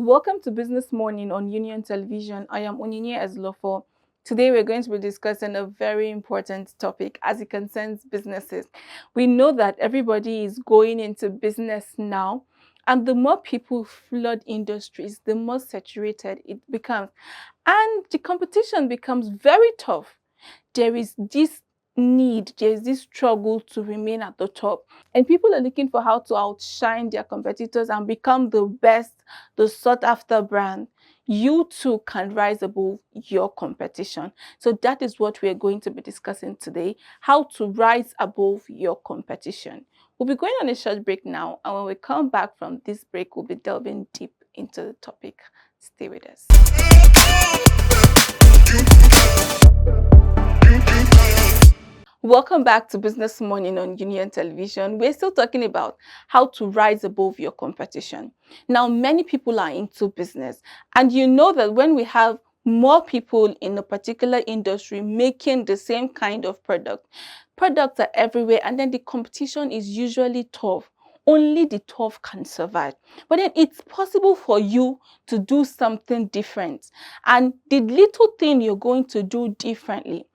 Welcome to Business Morning on Union Television. I am Onyinye Ezlofo. Today we're going to be discussing a very important topic as it concerns businesses. We know that everybody is going into business now, and the more people flood industries, the more saturated it becomes, and the competition becomes very tough. There is this struggle to remain at the top, and people are looking for how to outshine their competitors and become the best, the sought after brand. You too can rise above your competition. So that is what we are going to be discussing today: how to rise above your competition. We'll be going on a short break now, and when we come back from this break, we'll be delving deep into the topic. Stay with us. Welcome back to Business Morning on Union Television. We're still talking about how to rise above your competition. Now, many people are into business, and you know that when we have more people in a particular industry making the same kind of products are everywhere, and then the competition is usually tough. Only the tough can survive. But then it's possible for you to do something different. And the little thing you're going to do differently,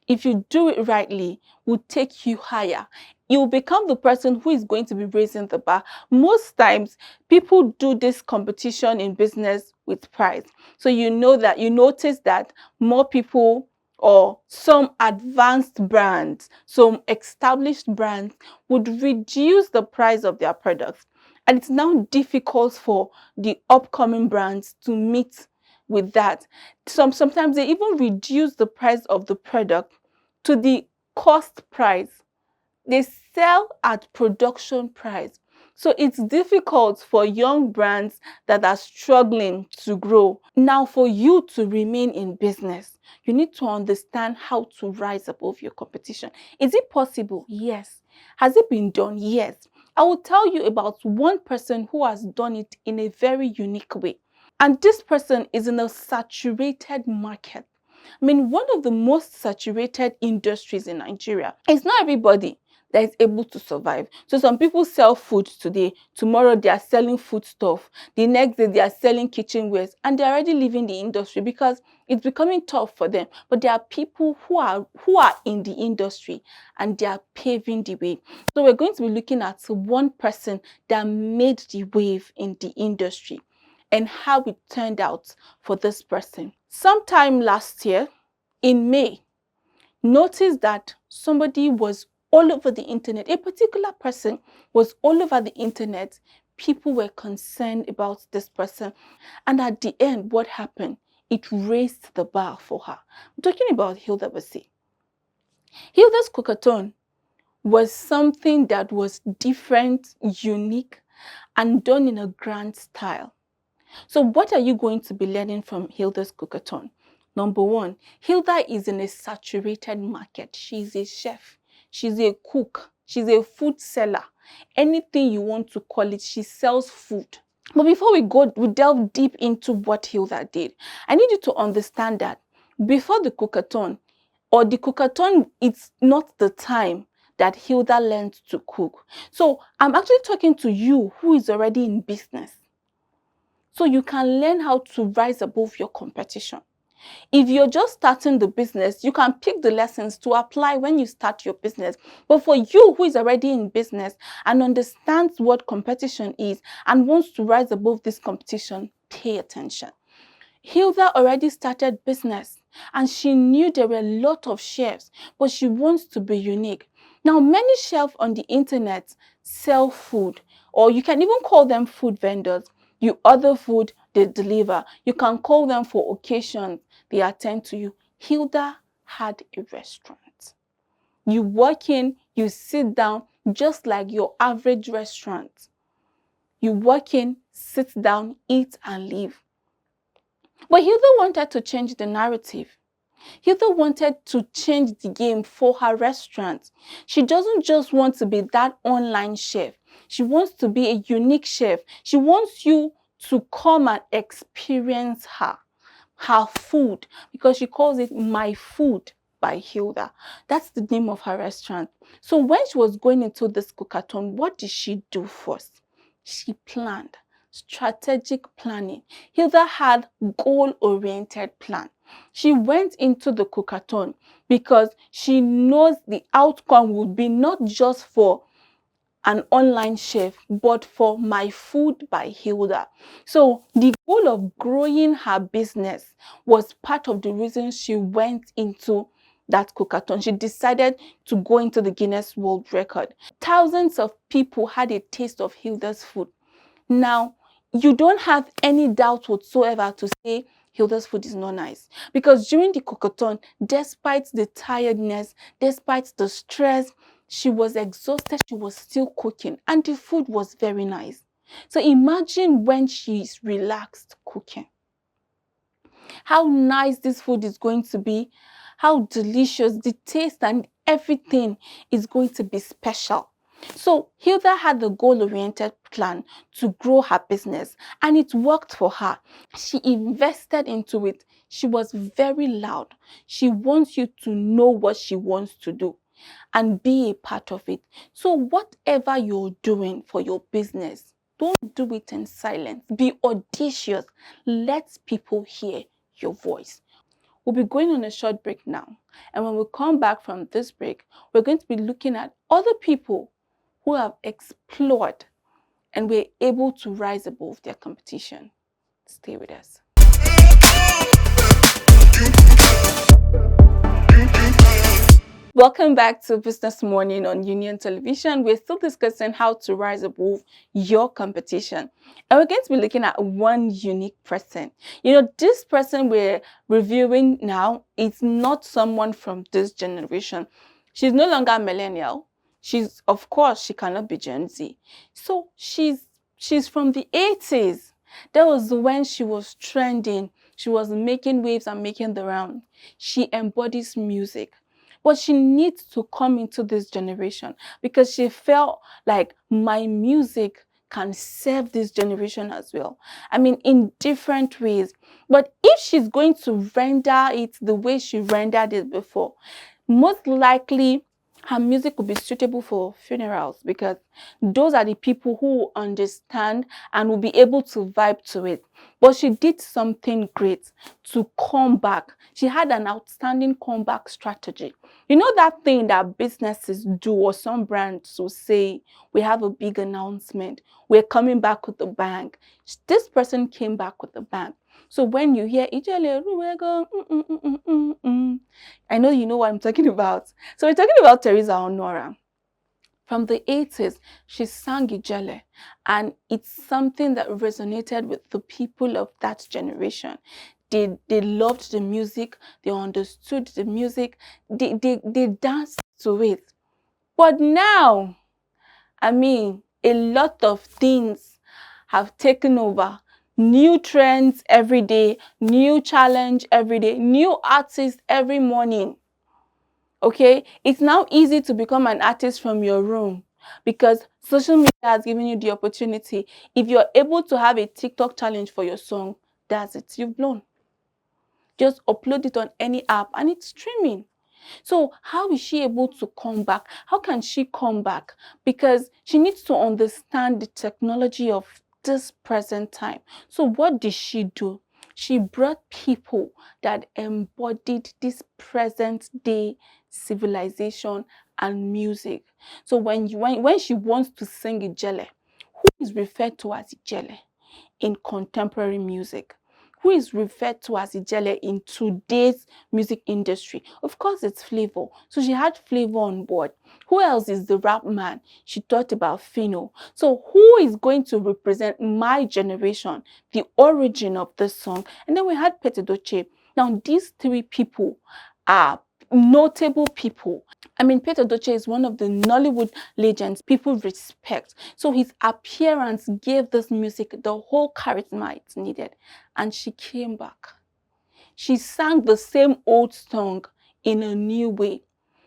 if you do it rightly, will take you higher. You will become the person who is going to be raising the bar. Most times, people do this competition in business with price. So you notice that more people or some advanced brands, some established brands would reduce the price of their products. And it's now difficult for the upcoming brands to meet with that. Sometimes they even reduce the price of the product to the cost price. They sell at production price. So it's difficult for young brands that are struggling to grow. Now, for you to remain in business, you need to understand how to rise above your competition. Is it possible? Yes. Has it been done? Yes. I will tell you about one person who has done it in a very unique way. And this person is in a saturated market. I mean, one of the most saturated industries in Nigeria. It's not everybody that is able to survive. So some people sell food today, tomorrow they are selling food stuff, the next day they are selling kitchenwares, and they're already leaving the industry because it's becoming tough for them. But there are people who are in the industry and they are paving the way. So we're going to be looking at one person that made the wave in the industry and how it turned out for this person. Sometime last year, in May, noticed that somebody was all over the internet. A particular person was all over the internet. People were concerned about this person. And at the end, what happened? It raised the bar for her. I'm talking about Hilda Basi. Hilda's Cookathon was something that was different, unique, and done in a grand style. So what are you going to be learning from Hilda's Cookathon? Number one, Hilda is in a saturated market. She's a chef. She's a cook. She's a food seller. Anything you want to call it, she sells food. But before we delve deep into what Hilda did, I need you to understand that before the Cookathon, or the Cookathon, it's not the time that Hilda learned to cook. So I'm actually talking to you who is already in business, so you can learn how to rise above your competition. If you're just starting the business, you can pick the lessons to apply when you start your business. But for you who is already in business and understands what competition is and wants to rise above this competition, pay attention. Hilda already started business and she knew there were a lot of chefs, but she wants to be unique. Now, many chefs on the internet sell food, or you can even call them food vendors. You order food, they deliver. You can call them for occasions, they attend to you. Hilda had a restaurant. You walk in, you sit down, just like your average restaurant. You walk in, sit down, eat, and leave. But Hilda wanted to change the narrative. Hilda wanted to change the game for her restaurant. She doesn't just want to be that online chef. She wants to be a unique chef. She wants you to come and experience her food, because she calls it My Food by Hilda. That's the name of her restaurant. So when she was going into this Cookathon, what did she do first? She planned. strategic planning. Hilda had goal-oriented plan. She went into the cookathon because she knows the outcome would be not just for an online chef, but for My Food by Hilda. So the goal of growing her business was part of the reason she went into that cookathon. She decided to go into the Guinness World Record. Thousands of people had a taste of Hilda's food. Now, you don't have any doubt whatsoever to say Hilda's food is not nice. Because during the cookathon, despite the tiredness, despite the stress, she was exhausted, she was still cooking, and the food was very nice. So imagine when she's relaxed cooking. How nice this food is going to be, how delicious, the taste and everything is going to be special. So Hilda had the goal-oriented plan to grow her business, and it worked for her. She invested into it. She was very loud. She wants you to know what she wants to do and be a part of it. So whatever you're doing for your business, don't do it in silence. Be audacious. Let people hear your voice. We'll be going on a short break now. And when we come back from this break, we're going to be looking at other people who have explored and were able to rise above their competition. Stay with us. Welcome back to Business Morning on Union Television. We're still discussing how to rise above your competition. And we're going to be looking at one unique person. This person we're reviewing now is not someone from this generation. She's no longer a millennial. Of course, she cannot be Gen Z. So she's from the 80s. That was when she was trending. She was making waves and making the round. She embodies music. But she needs to come into this generation because she felt like my music can serve this generation as well. I mean, in different ways. But if she's going to render it the way she rendered it before, most likely her music will be suitable for funerals because those are the people who understand and will be able to vibe to it. But she did something great to come back. She had an outstanding comeback strategy. You know that thing that businesses do, or some brands will say, we have a big announcement, we're coming back with a bang. This person came back with a bang. So when you hear Ijele Ruwego, I know you know what I'm talking about. So we're talking about Teresa Honora. From the 80s, she sang Ijele, and it's something that resonated with the people of that generation. They loved the music, they understood the music, they danced to it. But now, I mean, a lot of things have taken over. New trends every day, new challenge every day, new artists every morning. Okay, it's now easy to become an artist from your room because social media has given you the opportunity. If you're able to have a TikTok challenge for your song, that's it, you've blown. Just upload it on any app and it's streaming. So how is she able to come back? How can she come back? Because she needs to understand the technology of this present time. So what did she do? She brought people that embodied this present day civilization and music. So when she wants to sing Ijele, who is referred to as Ijele in contemporary music? Who is referred to as Ijele in today's music industry? Of course, it's Flavor. So she had Flavor on board. Who else is the rap man? She thought about Fino. So who is going to represent my generation, the origin of this song? And then we had Pete Edochie. Now, these three people are notable people. I mean, Pete Edochie is one of the Nollywood legends people respect. So his appearance gave this music the whole charisma it needed. And she came back. She sang the same old song in a new way.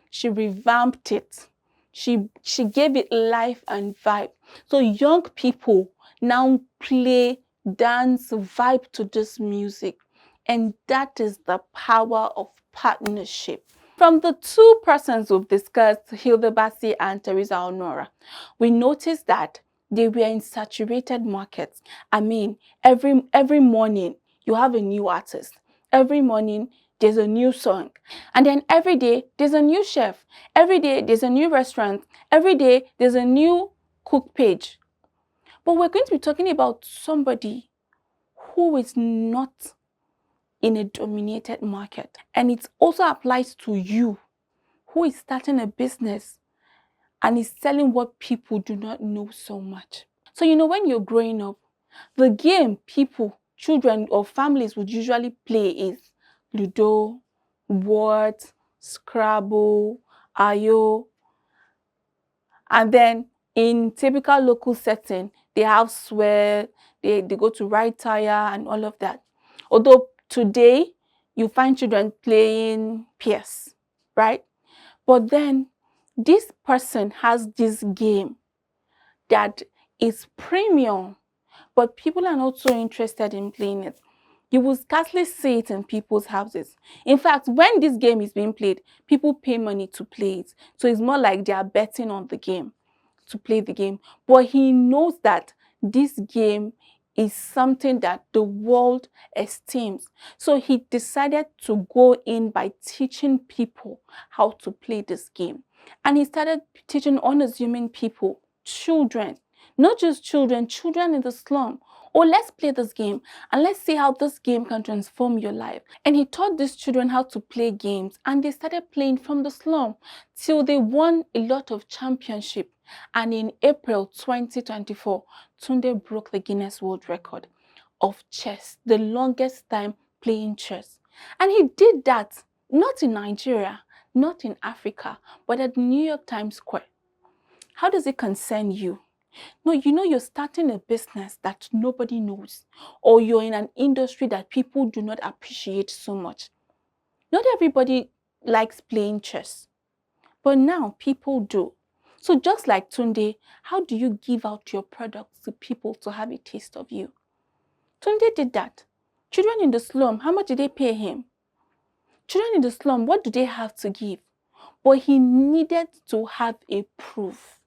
She revamped it. She gave it life and vibe. So young people now play, dance, vibe to this music. And that is the power of partnership. From the two persons we've discussed, Hilda Baci and Teresa Honora, we noticed that they were in saturated markets. I mean, every morning you have a new artist. Every morning there's a new song. And then every day there's a new chef. Every day there's a new restaurant. Every day there's a new cook page. But we're going to be talking about somebody who is not in a dominated market. And it also applies to you who is starting a business and is selling what people do not know so much. So, when you're growing up, the game people, children, or families would usually play is Ludo, Words, Scrabble, Ayo. And then in typical local setting, they have swear, they go to ride tire and all of that. Although today, you find children playing PS, right? But then this person has this game that is premium, but people are not so interested in playing it. You will scarcely see it in people's houses. In fact, when this game is being played, people pay money to play it. So it's more like they are betting on the game to play the game. But he knows that this game is something that the world esteems. So he decided to go in by teaching people how to play this game. And he started teaching unassuming people, children, not just children, children in the slum. Oh, let's play this game and let's see how this game can transform your life. And he taught these children how to play games, and they started playing from the slum till they won a lot of championship. And in April 2024, Tunde broke the Guinness World Record of chess, the longest time playing chess. And he did that not in Nigeria, not in Africa, but at New York Times Square. How does it concern you? No, you're starting a business that nobody knows, or you're in an industry that people do not appreciate so much. Not everybody likes playing chess, but now people do. So just like Tunde, how do you give out your products to people to have a taste of you? Tunde did that. Children in the slum, how much did they pay him? Children in the slum, what do they have to give? But he needed to have a proof.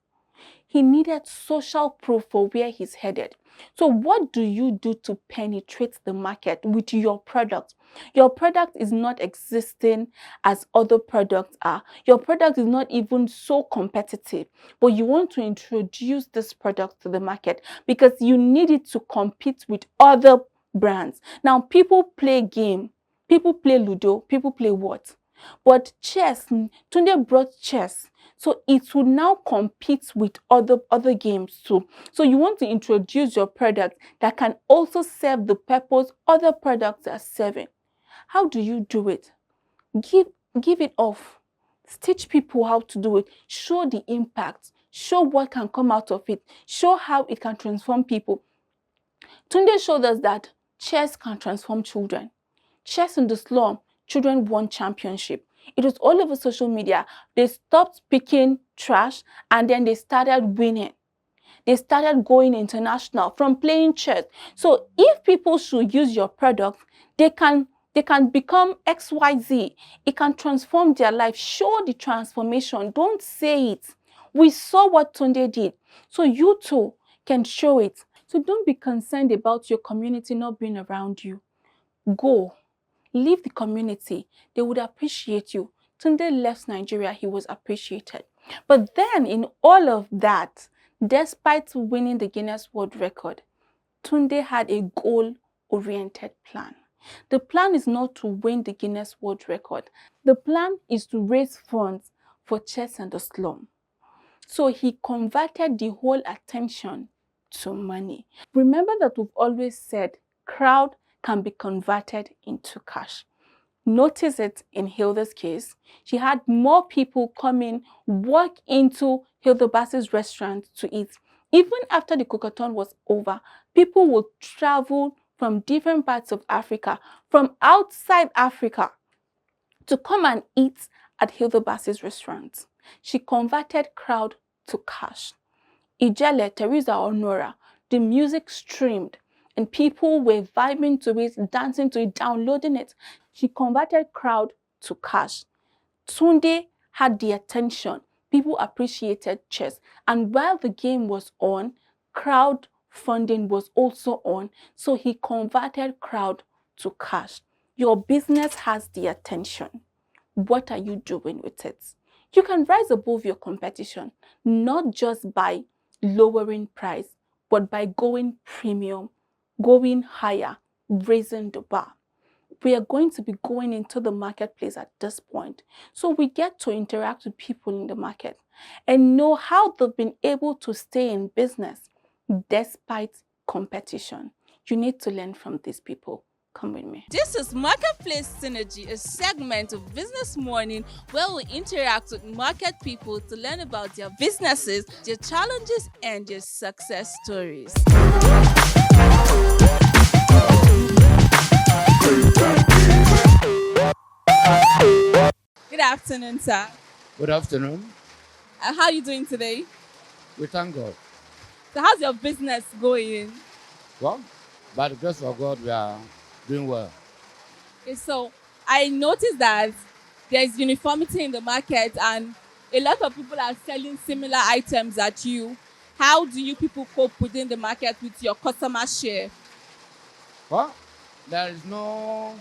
He needed social proof for where he's headed. So what do you do to penetrate the market with your product? Your product is not existing as other products are. Your product is not even so competitive, but you want to introduce this product to the market because you need it to compete with other brands. Now, people play game, people play Ludo, people play what? But chess, Tunde brought chess. So it will now compete with other games too. So you want to introduce your product that can also serve the purpose other products are serving. How do you do it? Give it off. Teach people how to do it. Show the impact. Show what can come out of it. Show how it can transform people. Tunde showed us that chess can transform children. Chess in the slum, children won championship. It was all over social media. They stopped picking trash and then they started winning. They started going international from playing chess. So if people should use your product, they can become XYZ. It can transform their life. Show the transformation. Don't say it. We saw what Tunde did. So you too can show it. So don't be concerned about your community not being around you. Go. Leave the community. They would appreciate you. Tunde left Nigeria, he was appreciated. But then in all of that, despite winning the Guinness World Record, Tunde had a goal-oriented plan. The plan is not to win the Guinness World Record. The plan is to raise funds for chess and the slum. So he converted the whole attention to money. Remember that we've always said crowd can be converted into cash. Notice it in Hilda's case. She had more people come in, walk into Hilda Bass's restaurant to eat. Even after the cookathon was over, people would travel from different parts of Africa, from outside Africa, to come and eat at Hilda Bass's restaurant. She converted crowd to cash. Ijele, Teresa or Nora, the music streamed and people were vibing to it, dancing to it, downloading it. She converted crowd to cash. Tunde had the attention. People appreciated chess. And while the game was on, crowdfunding was also on, so he converted crowd to cash. Your business has the attention. What are you doing with it? You can rise above your competition, not just by lowering price, but by going premium, going higher, raising the bar. We are going to be going into the marketplace at this point. So we get to interact with people in the market and know how they've been able to stay in business despite competition. You need to learn from these people. Come with me. This is Marketplace Synergy, a segment of Business Morning where we interact with market people to learn about their businesses, their challenges, and their success stories. Good afternoon, sir. Good afternoon. How are you doing today? We thank God. So, how's your business going? Well, by the grace of God, we are doing well. Okay, so I noticed that there's uniformity in the market and a lot of people are selling similar items at you. How do you people cope within the market with your customer share? Well, there is no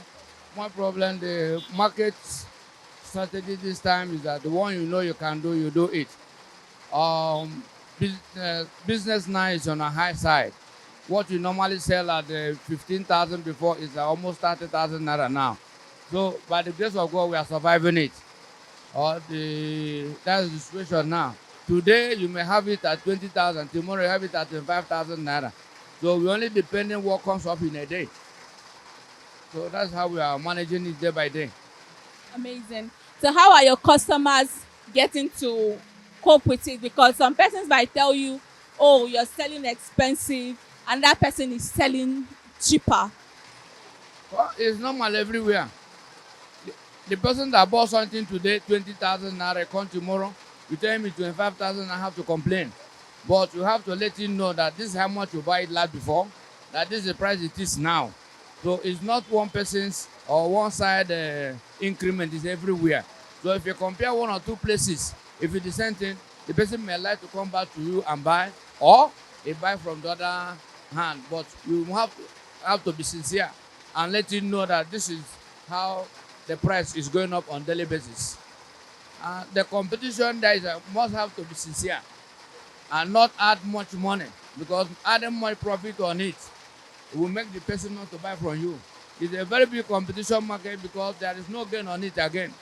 one problem. The market strategy this time is that the one you know you can do, you do it. Business now is on a high side. What you normally sell at 15,000 before is almost 30,000 naira now. So by the grace of God, we are surviving it. That's the situation now. Today you may have it at 20,000. Tomorrow you have it at 25,000 naira. So we only depending what comes up in a day. So that's how we are managing it day by day. Amazing. So how are your customers getting to cope with it? Because some persons might tell you, oh, you're selling expensive, and that person is selling cheaper. Well, it's normal everywhere. The person that bought something today, 20,000 naira, come tomorrow, you tell me 25,000, I have to complain. But you have to let him know that this is how much you buy it last before, that this is the price it is now. So it's not one person's or one side increment, is everywhere. So if you compare one or two places, if it's the same thing, the person may like to come back to you and buy, or they buy from the other hand. But you have to be sincere and let him know that this is how the price is going up on daily basis. The competition there is must have to be sincere and not add much money, because adding more profit on it will make the person not to buy from you. It's a very big competition market because there is no gain on it again.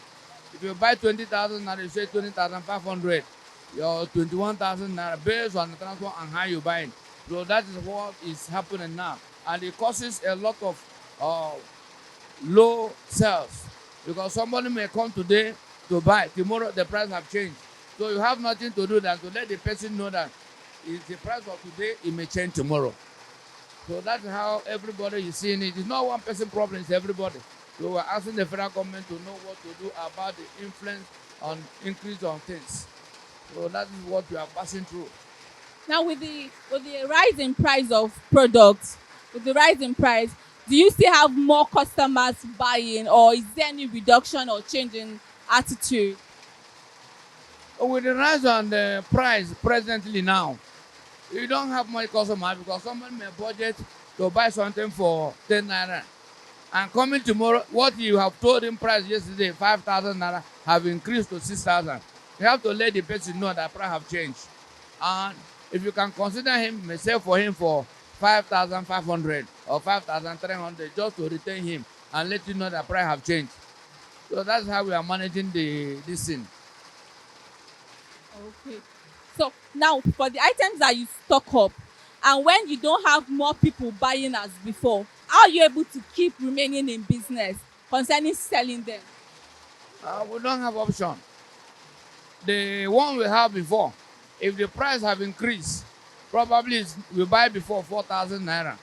If you buy 20,000 naira, you say 20,500, your 21,000 naira based on the transport and how you buy it. So that is what is happening now, and it causes a lot of low sales, because somebody may come today to buy, tomorrow the price have changed. So you have nothing to do than to let the person know that it's the price of today, it may change tomorrow. So that's how everybody is seeing it. It's not one person problem, it's everybody. So we're asking the federal government to know what to do about the influence on increase on things. So that is what we are passing through. Now with the rise in price of products, with the rise in price, do you still have more customers buying, or is there any reduction or change in attitude? With the rise on the price presently now, you don't have much customers, because someone may budget to buy something for 10 naira. And coming tomorrow, what you have told him price yesterday, 5,000 naira, have increased to 6,000. You have to let the person know that price have changed. And if you can consider him, you may sell for him for 5,500 or 5,300 just to retain him and let you know that price have changed. So that's how we are managing this thing. Okay. So now for the items that you stock up, and when you don't have more people buying as before, how are you able to keep remaining in business concerning selling them? We don't have option. The one we have before, if the price have increased, probably we buy before 4,000 naira.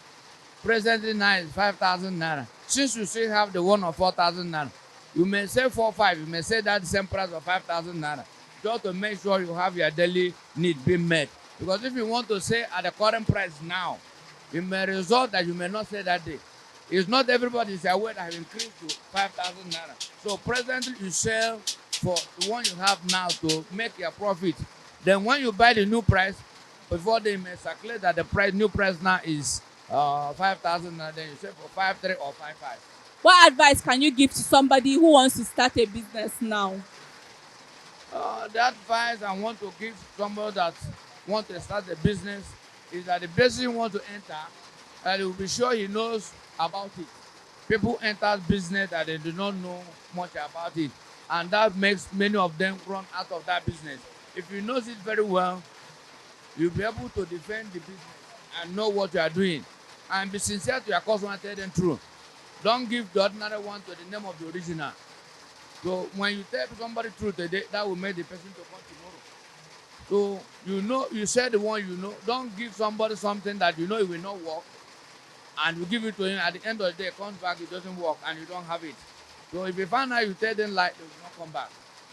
Presently now is 5,000 naira. Since you still have the one of 4,000 naira, you may say 4,500, you may say that the same price of 5,000 naira, just to make sure you have your daily need being met. Because if you want to say at the current price now, it may result that you may not say that day. It's not everybody is aware that have increased to 5,000 naira. So presently you sell for the one you have now to make your profit. Then when you buy the new price, before they may calculate that the price, new price now is 5,000, and then you say for 5,300 or 5,500. What advice can you give to somebody who wants to start a business now? The advice I want to give somebody that want to start a business is that the business you want to enter, and he will be sure he knows about it. People enter business that they do not know much about it, and that makes many of them run out of that business. If you know it very well, you'll be able to defend the business and know what you are doing, and be sincere to your customer and tell them truth. Don't give the ordinary one to the name of the original. So when you tell somebody truth today, that will make the person to come tomorrow. So you know, you say the one you know. Don't give somebody something that you know it will not work, and you give it to him. At the end of the day, it comes back, it doesn't work, and you don't have it. So if you find out you tell them like, they will not come back.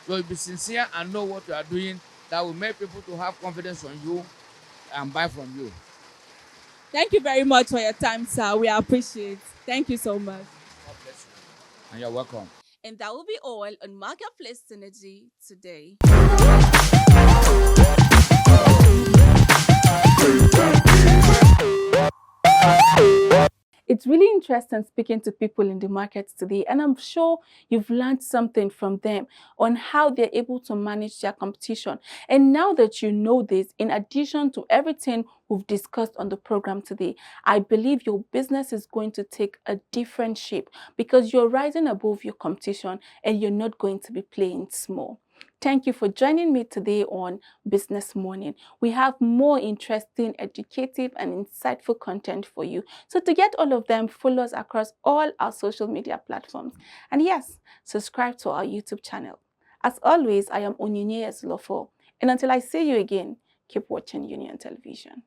So be sincere and know what you are doing. That will make people to have confidence on you and buy from you. Thank you very much for your time, sir. We appreciate. Thank you so much. God bless you. And you're welcome. And that will be all on Marketplace Synergy today. It's really interesting speaking to people in the markets today, and I'm sure you've learned something from them on how they're able to manage their competition. And now that you know this, in addition to everything we've discussed on the program today, I believe your business is going to take a different shape because you're rising above your competition and you're not going to be playing small. Thank you for joining me today on Business Morning. We have more interesting, educative, and insightful content for you. So to get all of them, follow us across all our social media platforms. And yes, subscribe to our YouTube channel. As always, I am Onyinye Eslofo. And until I see you again, keep watching Union Television.